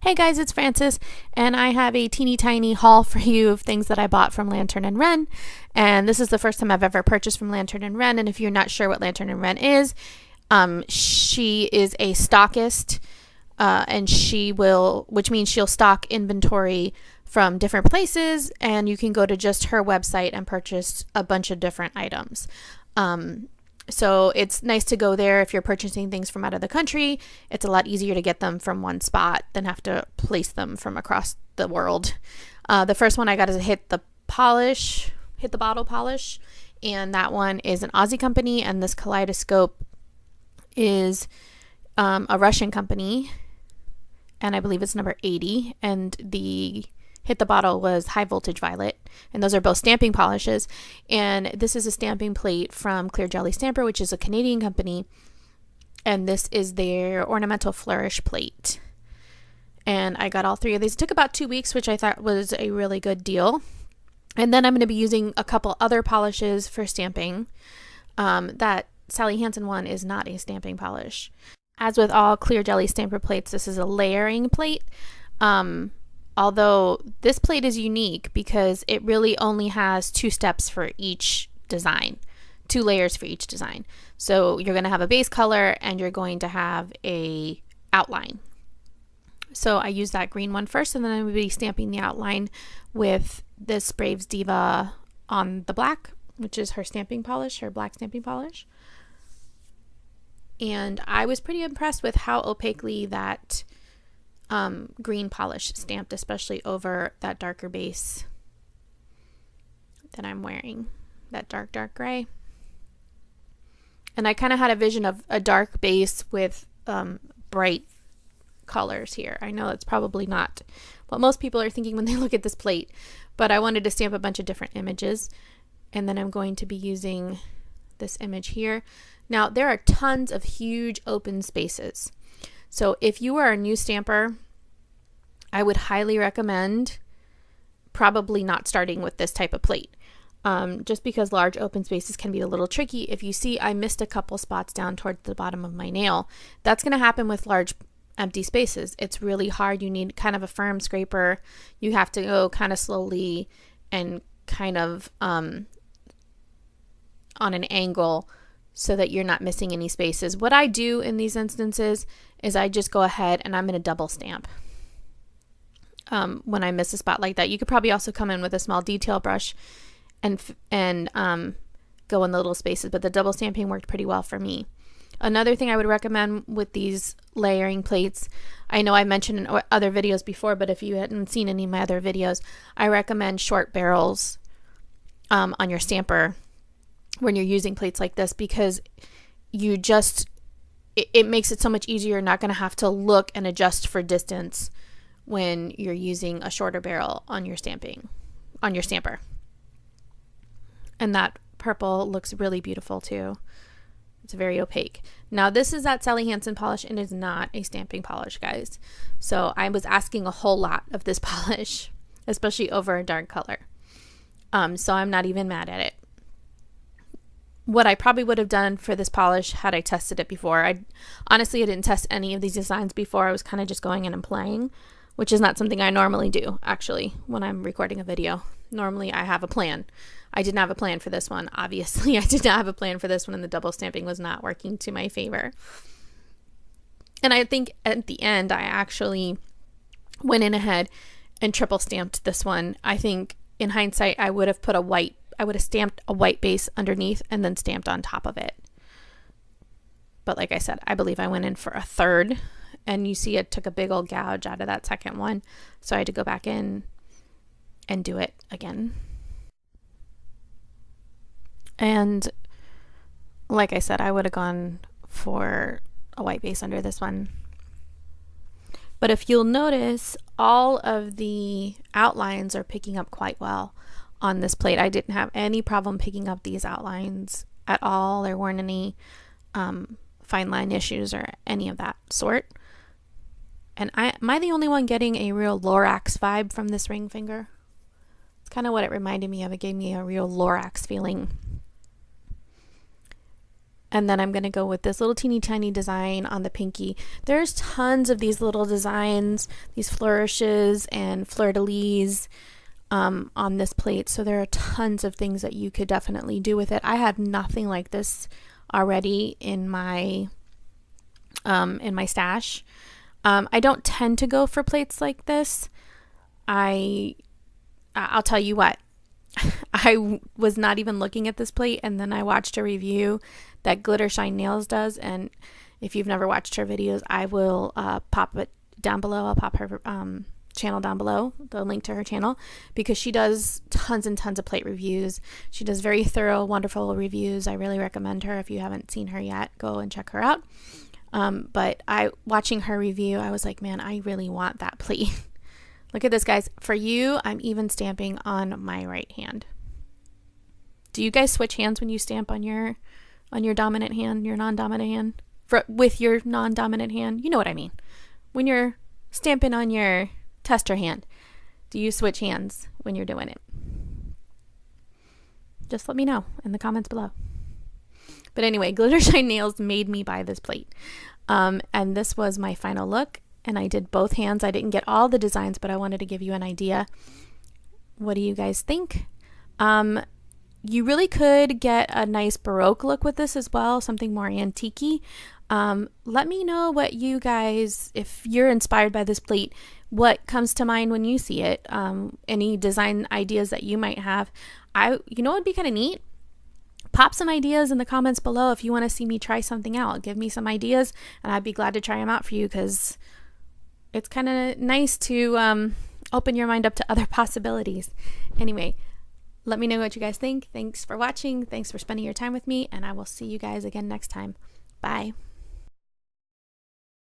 Hey guys, it's Frances, and I have a teeny tiny haul for you of things that I bought from Lantern and Wren. And this is the first time I've ever purchased from Lantern and Wren. And if you're not sure what Lantern and Wren is, she is a stockist, and which means she'll stock inventory from different places, and you can go to just her website and purchase a bunch of different items. So it's nice to go there if you're purchasing things from out of the country. It's a lot easier to get them from one spot than have to place them from across the world. The first one I got is a Hit the Bottle Polish, and that one is an Aussie company, and this kaleidoscope is a Russian company, and I believe it's number 80, and the Hit the Bottle was High Voltage Violet, and those are both stamping polishes. And this is a stamping plate from Clear Jelly Stamper, which is a Canadian company, and this is their Ornamental Flourish plate. And I got all three of these. It took about 2 weeks, which I thought was a really good deal. And then I'm going to be using a couple other polishes for stamping. That Sally Hansen one is not a stamping polish. As with all Clear Jelly Stamper plates, this is a layering plate. Although this plate is unique because it really only has 2 steps for each design, 2 layers for each design. So you're going to have a base color and you're going to have a outline. So I use that green one first, and then I'm going to be stamping the outline with this Braves Diva on the black, which is her stamping polish, her black stamping polish. And I was pretty impressed with how opaquely that green polish stamped, especially over that darker base that I'm wearing, that dark gray. And I kind of had a vision of a dark base with bright colors here. I know it's probably not what most people are thinking when they look at this plate, but I wanted to stamp a bunch of different images, and then I'm going to be using this image here. Now, there are tons of huge open spaces. So if you are a new stamper, I would highly recommend probably not starting with this type of plate, just because large open spaces can be a little tricky. If you see I missed a couple spots down towards the bottom of my nail, that's going to happen with large empty spaces. It's really hard. You need kind of a firm scraper. You have to go kind of slowly and kind of on an angle so that you're not missing any spaces. What I do in these instances is I just go ahead and I'm going to double stamp when I miss a spot like that. You could probably also come in with a small detail brush and go in the little spaces, but the double stamping worked pretty well for me. Another thing I would recommend with these layering plates, I know I mentioned in other videos before, but if you hadn't seen any of my other videos, I recommend short barrels on your stamper when you're using plates like this, because it makes it so much easier. You're not going to have to look and adjust for distance when you're using a shorter barrel on your stamper. And that purple looks really beautiful too. It's very opaque. Now this is that Sally Hansen polish, and it is not a stamping polish, guys. So I was asking a whole lot of this polish, especially over a dark color. So I'm not even mad at it. What I probably would have done for this polish had I tested it before. I didn't test any of these designs before. I was kind of just going in and playing, which is not something I normally do, actually, when I'm recording a video. Normally I have a plan. I didn't have a plan for this one. Obviously, I did not have a plan for this one, and the double stamping was not working to my favor. And I think at the end, I actually went in ahead and triple stamped this one. I think in hindsight, I would have stamped a white base underneath and then stamped on top of it. But like I said, I believe I went in for a third, and you see it took a big old gouge out of that second one. So I had to go back in and do it again. And like I said, I would have gone for a white base under this one. But if you'll notice, all of the outlines are picking up quite well on this plate. I didn't have any problem picking up these outlines at all. There weren't any fine line issues or any of that sort. And am I the only one getting a real Lorax vibe from this ring finger? It's kind of what it reminded me of. It gave me a real Lorax feeling. And then I'm going to go with this little teeny tiny design on the pinky. There's tons of these little designs, these flourishes and fleur-de-lis on this plate. So there are tons of things that you could definitely do with it. I have nothing like this already in my stash. I don't tend to go for plates like this. I'll tell you what. I was not even looking at this plate, and then I watched a review that Glitter Shine Nails does, and if you've never watched her videos, I will pop it down below. I'll pop her channel down below, the link to her channel, because she does tons and tons of plate reviews. She does very thorough, wonderful reviews. I really recommend her. If you haven't seen her yet, go and check her out. But watching her review, I was like, man, I really want that plate. Look at this, guys. For you, I'm even stamping on my right hand. Do you guys switch hands when you stamp on your dominant hand, your non-dominant hand? With your non-dominant hand? You know what I mean. When you're stamping on your tester hand, do you switch hands when you're doing it? Just let me know in the comments below. But anyway, Glitter Shine Nails made me buy this plate. And this was my final look. And I did both hands. I didn't get all the designs, but I wanted to give you an idea. What do you guys think? You really could get a nice Baroque look with this as well, something more antique-y. Let me know what you guys, if you're inspired by this plate, what comes to mind when you see it. Any design ideas that you might have. You know what would be kind of neat? Pop some ideas in the comments below if you want to see me try something out. Give me some ideas, and I'd be glad to try them out for you, because it's kind of nice to open your mind up to other possibilities. Anyway, let me know what you guys think. Thanks for watching. Thanks for spending your time with me, and I will see you guys again next time. Bye.